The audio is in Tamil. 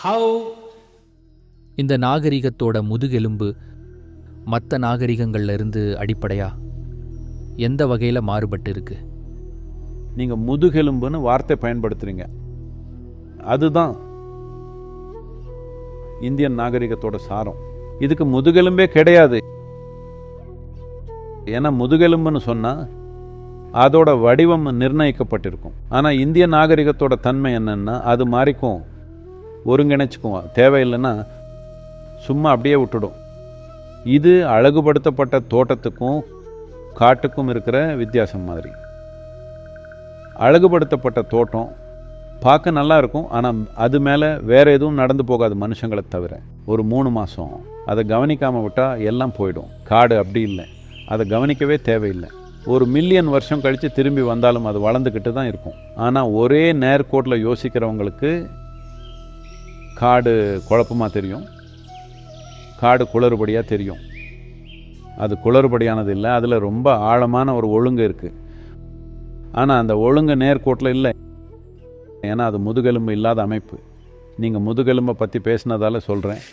how இந்த நாகரிகத்தோட முதுகெலும்பு மற்ற நாகரிகங்கள்ல இருந்து அடிப்படையா எந்த வகையில மாறுபட்டு இருக்கு? நீங்கள் முதுகெலும்புன்னு வார்த்தை பயன்படுத்துறீங்க. அதுதான் இந்தியன் நாகரிகத்தோட சாரம். இதுக்கு முதுகெலும்பே கிடையாது. ஏன்னா முதுகெலும்புன்னு சொன்னால் அதோட வடிவம் நிர்ணயிக்கப்பட்டிருக்கும். ஆனால் இந்திய நாகரிகத்தோட தன்மை என்னன்னா அது மாறிக்கும், ஒருங்கிணைச்சிக்கும், தேவையில்லைன்னா சும்மா அப்படியே விட்டுடும். இது அழகுபடுத்தப்பட்ட தோட்டத்துக்கும் காட்டுக்கும் இருக்கிற வித்தியாசம் மாதிரி. அழகுபடுத்தப்பட்ட தோட்டம் பார்க்க நல்லா இருக்கும், ஆனால் அது மேலே வேற எதுவும் நடந்து போகாது மனுஷங்களை தவிர. ஒரு 3 மாதம் அதை கவனிக்காமல் விட்டால் எல்லாம் போயிடும். காடு அப்படி இல்லை, அதை கவனிக்கவே தேவையில்லை. 1 மில்லியன் வருஷம் கழித்து திரும்பி வந்தாலும் அது வளர்ந்துக்கிட்டு தான் இருக்கும். ஆனால் ஒரே நேர்கோட்டில் யோசிக்கிறவங்களுக்கு காடு குழப்பமாக தெரியும், காடு குளறுபடியாக தெரியும். அது குளறுபடியானது இல்லை, அதில் ரொம்ப ஆழமான ஒரு ஒழுங்கு இருக்குது. ஆனால் அந்த ஒழுங்கு நேர்கோட்டில் இல்லை, ஏன்னா அது முதுகெலும்பு இல்லாத அமைப்பு. நீங்கள் முதுகெலும்பை பற்றி பேசினதால சொல்கிறேன்.